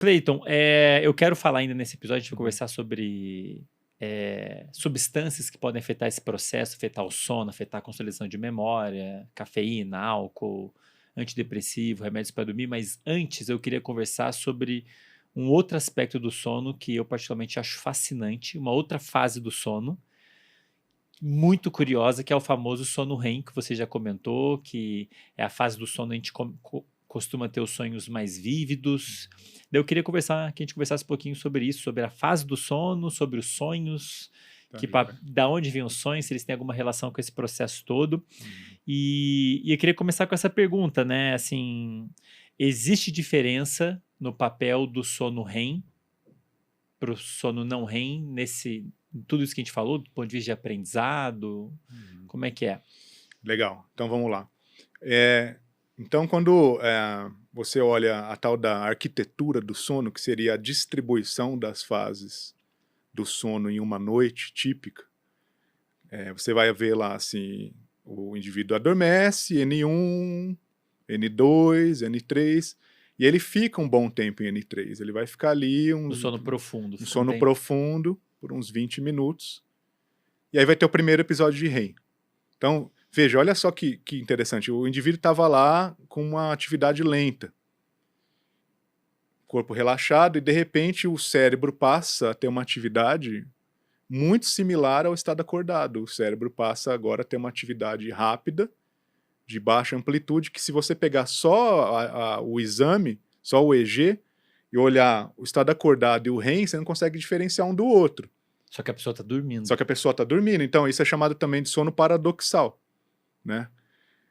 Cleiton, eu quero falar ainda nesse episódio, a gente vai conversar sobre substâncias que podem afetar esse processo, afetar o sono, afetar a consolidação de memória, cafeína, álcool, antidepressivo, remédios para dormir, mas antes eu queria conversar sobre um outro aspecto do sono que eu particularmente acho fascinante, uma outra fase do sono, muito curiosa, que é o famoso sono REM, que você já comentou, que é a fase do sono onde a gente costuma ter os sonhos mais vívidos. Daí eu queria que a gente conversasse um pouquinho sobre isso, sobre a fase do sono, sobre os sonhos, Tá, da onde vêm os sonhos, se eles têm alguma relação com esse processo todo. E eu queria começar com essa pergunta, né? Assim, existe diferença no papel do sono REM para o sono não REM tudo isso que a gente falou, do ponto de vista de aprendizado? Como é que é? Legal, então vamos lá. Então, quando você olha a tal da arquitetura do sono, que seria a distribuição das fases do sono em uma noite típica, você vai ver lá assim, o indivíduo adormece, N1, N2, N3, e ele fica um bom tempo em N3. Ele vai ficar ali No sono profundo. um sono profundo por uns 20 minutos, e aí vai ter o primeiro episódio de REM. Então, veja, olha só que interessante, o indivíduo estava lá com uma atividade lenta, corpo relaxado, e de repente o cérebro passa a ter uma atividade muito similar ao estado acordado. O cérebro passa agora a ter uma atividade rápida, de baixa amplitude, que se você pegar só o exame, só o EG, e olhar o estado acordado e o REM, você não consegue diferenciar um do outro. Só que a pessoa está dormindo. Só que a pessoa está dormindo, então isso é chamado também de sono paradoxal, né?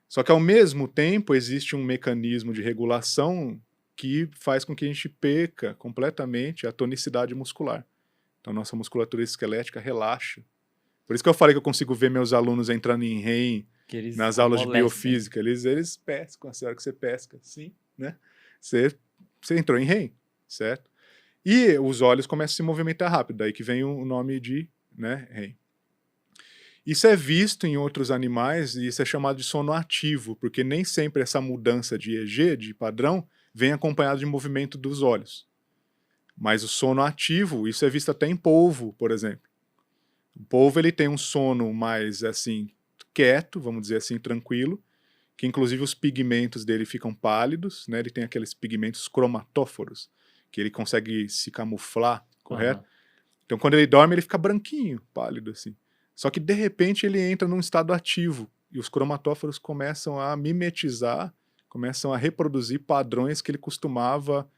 Só que ao mesmo tempo existe um mecanismo de regulação que faz com que a gente perca completamente a tonicidade muscular. Então nossa musculatura esquelética relaxa. Por isso que eu falei que eu consigo ver meus alunos entrando em REM nas aulas de biofísica. Eles pescam, a hora que você pesca, sim, né? Você entrou em REM, certo? E os olhos começam a se movimentar rápido, daí que vem o nome de, né, REM. Isso é visto em outros animais e isso é chamado de sono ativo, porque nem sempre essa mudança de EG, de padrão, vem acompanhado de movimento dos olhos. Mas o sono ativo, isso é visto até em polvo, por exemplo. O polvo ele tem um sono mais assim quieto, vamos dizer assim, tranquilo, que inclusive os pigmentos dele ficam pálidos, né? Ele tem aqueles pigmentos cromatóforos, que ele consegue se camuflar, correto? Então quando ele dorme ele fica branquinho, pálido assim. Só que de repente ele entra num estado ativo e os cromatóforos começam a mimetizar, começam a reproduzir padrões que ele costumava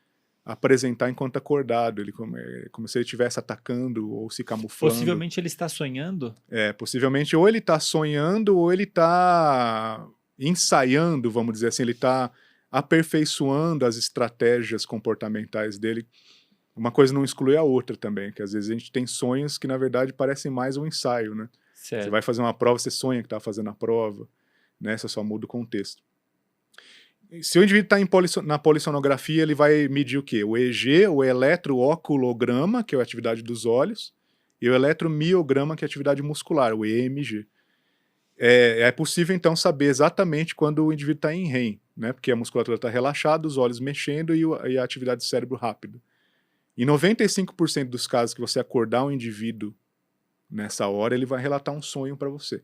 apresentar enquanto acordado, ele como se ele estivesse atacando ou se camuflando. Possivelmente ele está sonhando? Possivelmente ou ele está sonhando ou ele está ensaiando, vamos dizer assim, ele está aperfeiçoando as estratégias comportamentais dele. Uma coisa não exclui a outra também, que às vezes a gente tem sonhos que na verdade parecem mais um ensaio, né? Certo. Você vai fazer uma prova, você sonha que está fazendo a prova, né? Você só muda o contexto. Se o indivíduo está na polissonografia, ele vai medir o quê? O EG, o eletrooculograma, que é a atividade dos olhos, e o eletromiograma, que é a atividade muscular, o EMG. É possível, então, saber exatamente quando o indivíduo está em REM, né? Porque a musculatura está relaxada, os olhos mexendo e a atividade do cérebro rápida. Em 95% dos casos que você acordar um indivíduo nessa hora, ele vai relatar um sonho para você.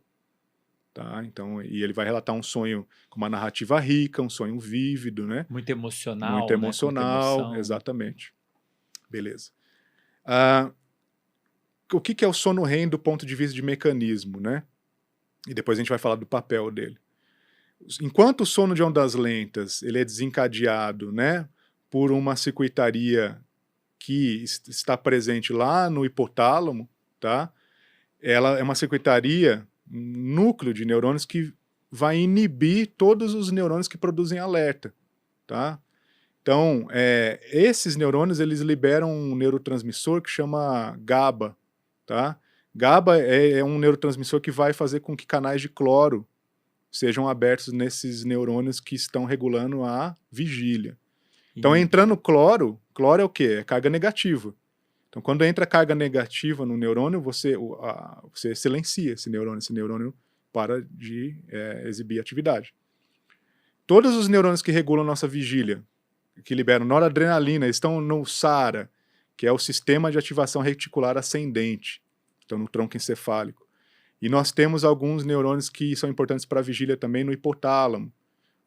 Tá? Então, e ele vai relatar um sonho com uma narrativa rica, um sonho vívido, né? Muito emocional. Muito emocional, né? exatamente. Beleza. O que é o sono REM do ponto de vista de mecanismo, né? E depois a gente vai falar do papel dele. Enquanto o sono de ondas lentas ele é desencadeado, né, por uma circuitaria que está presente lá no hipotálamo, tá? Ela é uma circuitaria, um núcleo de neurônios que vai inibir todos os neurônios que produzem alerta, tá? Então, esses neurônios eles liberam um neurotransmissor que chama GABA, tá? GABA é um neurotransmissor que vai fazer com que canais de cloro sejam abertos nesses neurônios que estão regulando a vigília. Então, entrando cloro é o quê? É carga negativa. Então, quando entra carga negativa no neurônio, você silencia esse neurônio para de exibir atividade. Todos os neurônios que regulam nossa vigília, que liberam noradrenalina, estão no SARA, que é o sistema de ativação reticular ascendente, estão no tronco encefálico. E nós temos alguns neurônios que são importantes para a vigília também no hipotálamo,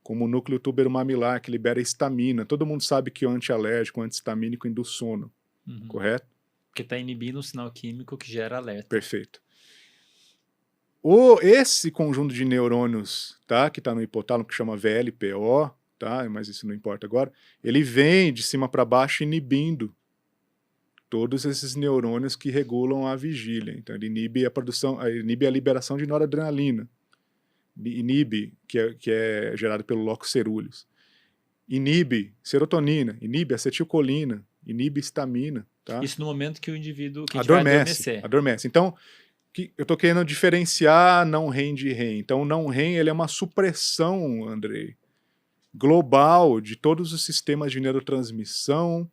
como o núcleo tuberomamilar, que libera histamina. Todo mundo sabe que o antialérgico, o antihistamínico induz sono, correto? Porque está inibindo um sinal químico que gera alerta. Perfeito. Esse conjunto de neurônios, tá, que está no hipotálamo, que chama VLPO, tá, mas isso não importa agora, ele vem de cima para baixo inibindo todos esses neurônios que regulam a vigília. Então ele inibe inibe a liberação de noradrenalina, inibe, que é gerado pelo locus ceruleus, inibe serotonina, inibe acetilcolina, inibe histamina. Tá? Isso no momento que o indivíduo que vai adormecer. Adormece. Então, eu estou querendo diferenciar não-REM de REM. Então, o não-REM ele é uma supressão, Andrei, global de todos os sistemas de neurotransmissão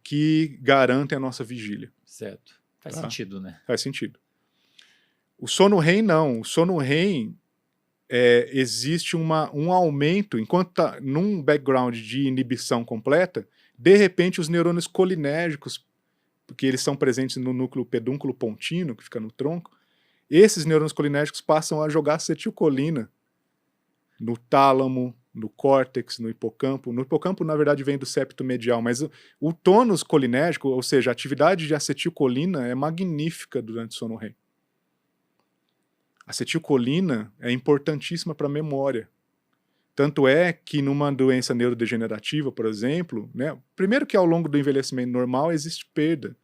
que garantem a nossa vigília. Certo. Faz sentido, né? Faz sentido. O sono REM não. O sono REM existe um aumento, enquanto está num background de inibição completa, de repente os neurônios colinérgicos, porque eles são presentes no núcleo pedúnculo pontino, que fica no tronco, esses neurônios colinérgicos passam a jogar acetilcolina no tálamo, no córtex, no hipocampo. No hipocampo, na verdade, vem do septo medial, mas o tônus colinérgico, ou seja, a atividade de acetilcolina é magnífica durante o sono REM. A acetilcolina é importantíssima para a memória. Tanto é que numa doença neurodegenerativa, por exemplo, né, primeiro que ao longo do envelhecimento normal existe perda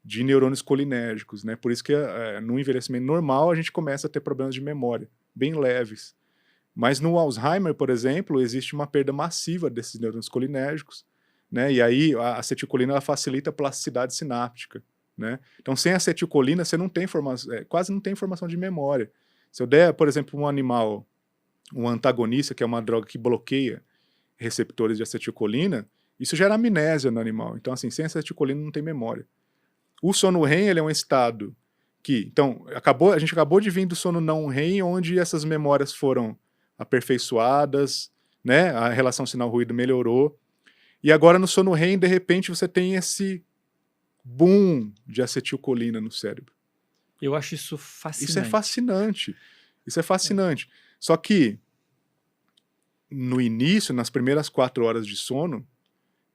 de neurônios colinérgicos, né, por isso que no envelhecimento normal a gente começa a ter problemas de memória, bem leves. Mas no Alzheimer, por exemplo, existe uma perda massiva desses neurônios colinérgicos, né, e aí a acetilcolina ela facilita a plasticidade sináptica. Né? Então, sem acetilcolina, você não tem quase não tem informação de memória. Se eu der, por exemplo, um animal, um antagonista, que é uma droga que bloqueia receptores de acetilcolina, isso gera amnésia no animal. Então, assim, sem acetilcolina não tem memória. O sono REM ele é um estado que... Então, a gente acabou de vir do sono não REM, onde essas memórias foram aperfeiçoadas, né? A relação sinal-ruído melhorou. E agora, no sono REM, de repente, você tem esse boom de acetilcolina no cérebro. Eu acho isso fascinante. Isso é fascinante. Isso é fascinante. Só que, no início, nas primeiras 4 horas de sono,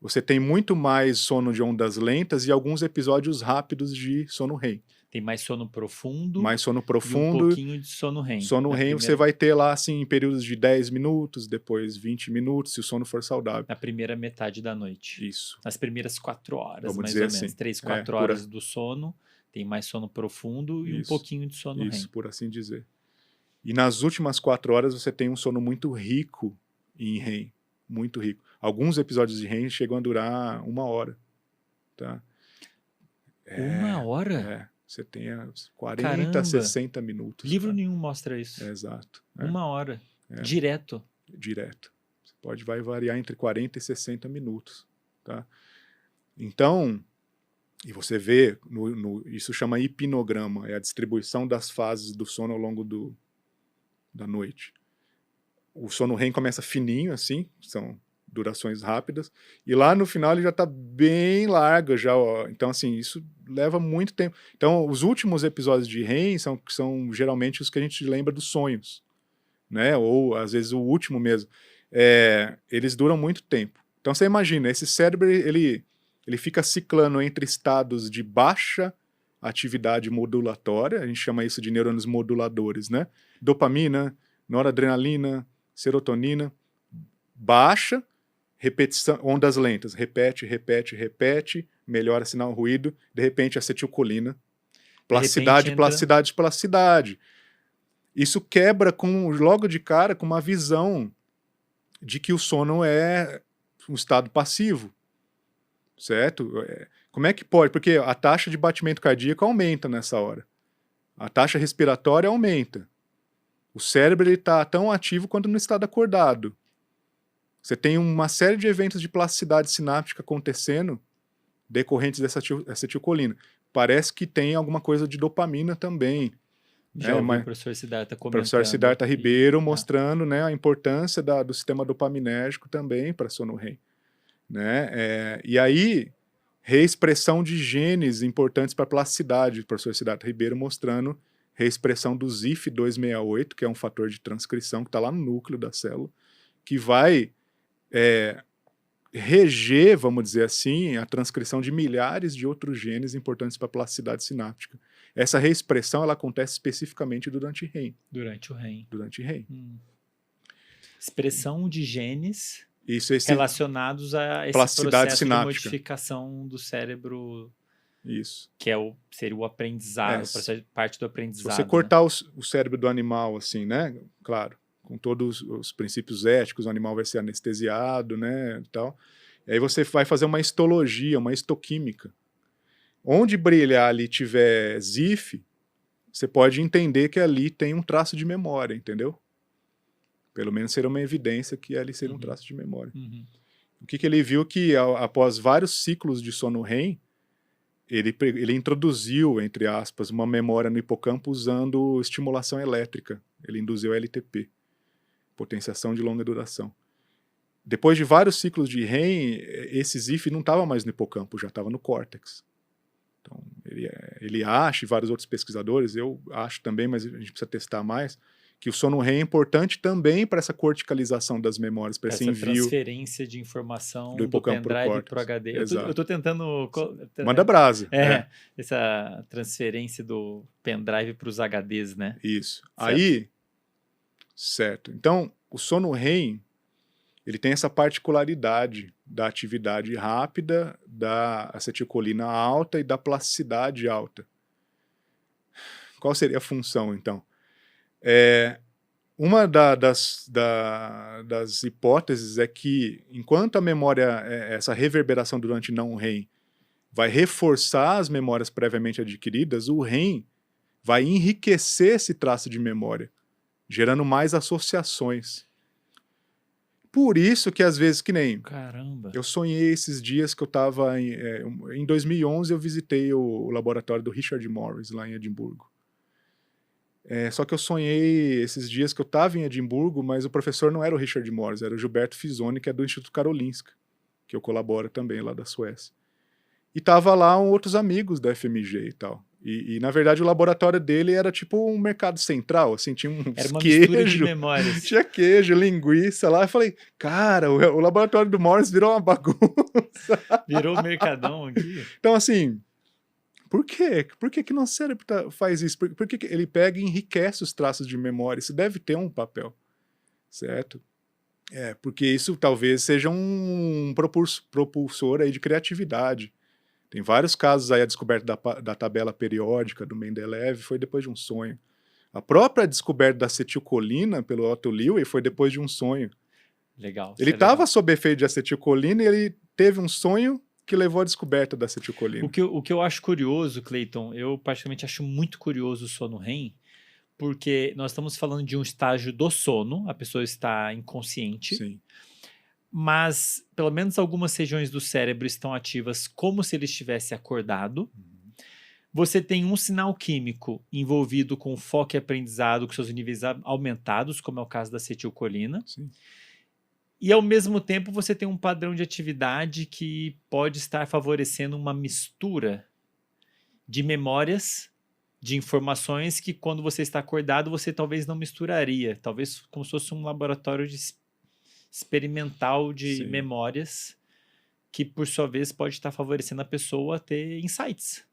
você tem muito mais sono de ondas lentas e alguns episódios rápidos de sono REM. Tem mais sono profundo. Mais sono profundo. E um pouquinho de sono REM. Sono REM você vai ter lá, assim, em períodos de 10 minutos, depois 20 minutos, se o sono for saudável. Na primeira metade da noite. Isso. Nas primeiras 4 horas, Vamos mais dizer ou menos. assim. 3, 4 horas do sono, tem mais sono profundo e um pouquinho de sono REM. Isso, por assim dizer. E nas últimas 4 horas você tem um sono muito rico em REM. Muito rico. Alguns episódios de REM chegam a durar 1 hora. Tá? 1 hora? Você tem 40, Caramba. 60 minutos. Livro tá? nenhum mostra isso. Exato. 1 hora. Direto. Direto. Vai variar entre 40 e 60 minutos. Tá? Então, e você vê, isso chama hipnograma, é a distribuição das fases do sono ao longo da noite. O sono REM começa fininho, assim, são durações rápidas, e lá no final ele já está bem largo, já, ó. Então, assim, isso leva muito tempo. Então, os últimos episódios de REM são geralmente os que a gente lembra dos sonhos, né? Ou, às vezes, o último mesmo. Eles duram muito tempo. Então, você imagina, esse cérebro, ele fica ciclando entre estados de baixa atividade modulatória, a gente chama isso de neurônios moduladores, né? Dopamina, noradrenalina, serotonina, baixa, repetição, ondas lentas, repete, melhora sinal ruído, de repente acetilcolina, plasticidade. Isso quebra logo de cara com uma visão de que o sono é um estado passivo, certo? Como é que pode? Porque a taxa de batimento cardíaco aumenta nessa hora, a taxa respiratória aumenta, o cérebro está tão ativo quanto no estado acordado. Você tem uma série de eventos de plasticidade sináptica acontecendo decorrentes dessa acetilcolina. Parece que tem alguma coisa de dopamina também. Já ouvi o professor Siddhartha comentando. O professor Siddhartha Ribeiro mostrando, né, a importância do sistema dopaminérgico também para sono REM. né? E aí, reexpressão de genes importantes para a plasticidade, o professor Siddhartha Ribeiro mostrando reexpressão do ZIF268, que é um fator de transcrição que está lá no núcleo da célula, que vai reger, vamos dizer assim, a transcrição de milhares de outros genes importantes para a plasticidade sináptica. Essa reexpressão ela acontece especificamente durante REM. Durante o REM. Durante REM. Expressão de genes Isso, relacionados a esse plasticidade processo sináptica. de modificação do cérebro. Isso. Que seria o aprendizado, parte do aprendizado. Se você cortar o cérebro do animal, assim, né? Claro, com todos os princípios éticos, o animal vai ser anestesiado, né? E tal. E aí você vai fazer uma histologia, uma histoquímica. Onde brilhar ali tiver ZIF, você pode entender que ali tem um traço de memória, entendeu? Pelo menos seria uma evidência que ali seria um traço de memória. O que ele viu que após vários ciclos de sono REM, ele introduziu, entre aspas, uma memória no hipocampo usando estimulação elétrica. Ele induziu LTP, potenciação de longa duração. Depois de vários ciclos de REM, esse ZIF não estava mais no hipocampo, já estava no córtex. Então, ele acha, e vários outros pesquisadores, eu acho também, mas a gente precisa testar mais, que o sono REM é importante também para essa corticalização das memórias, para esse envio. Transferência de informação do pendrive para o HD. Eu estou tentando... Manda brasa. Essa transferência do pendrive para os HDs, né? Isso. Certo. Certo. Então, o sono REM, ele tem essa particularidade da atividade rápida, da acetilcolina alta e da plasticidade alta. Qual seria a função, então? Uma das hipóteses é que, enquanto a memória, essa reverberação durante não REM, vai reforçar as memórias previamente adquiridas, o REM vai enriquecer esse traço de memória, gerando mais associações. Por isso que às vezes, que nem... Caramba! Eu sonhei esses dias que eu estava... em 2011 eu visitei o laboratório do Richard Morris, lá em Edimburgo. Só que eu sonhei esses dias que eu estava em Edimburgo, mas o professor não era o Richard Morris, era o Gilberto Fisoni, que é do Instituto Karolinska, que eu colaboro também lá da Suécia. E tava lá outros amigos da FMG e tal. E na verdade o laboratório dele era tipo um mercado central, assim, tinha uns era uma queijo, mistura de memórias. Tinha queijo, linguiça lá. Eu falei, cara, o laboratório do Morris virou uma bagunça. Virou um mercadão aqui. Então, assim, por quê? Por que nosso cérebro faz isso? Por que ele pega e enriquece os traços de memória? Isso deve ter um papel, certo? Porque isso talvez seja um propulsor aí de criatividade. Tem vários casos aí, a descoberta da tabela periódica do Mendeleev foi depois de um sonho. A própria descoberta da acetilcolina pelo Otto Loewi foi depois de um sonho. Legal. Ele estava sob efeito de acetilcolina e ele teve um sonho que levou à descoberta da acetilcolina. O que eu acho curioso, Cleiton, eu particularmente acho muito curioso o sono REM, porque nós estamos falando de um estágio do sono, a pessoa está inconsciente. Sim. Mas pelo menos algumas regiões do cérebro estão ativas como se ele estivesse acordado. Você tem um sinal químico envolvido com foco e aprendizado com seus níveis aumentados, como é o caso da acetilcolina. Sim. E ao mesmo tempo você tem um padrão de atividade que pode estar favorecendo uma mistura de memórias, de informações que quando você está acordado você talvez não misturaria. Talvez como se fosse um laboratório experimental de memórias que, por sua vez, pode estar favorecendo a pessoa a ter insights.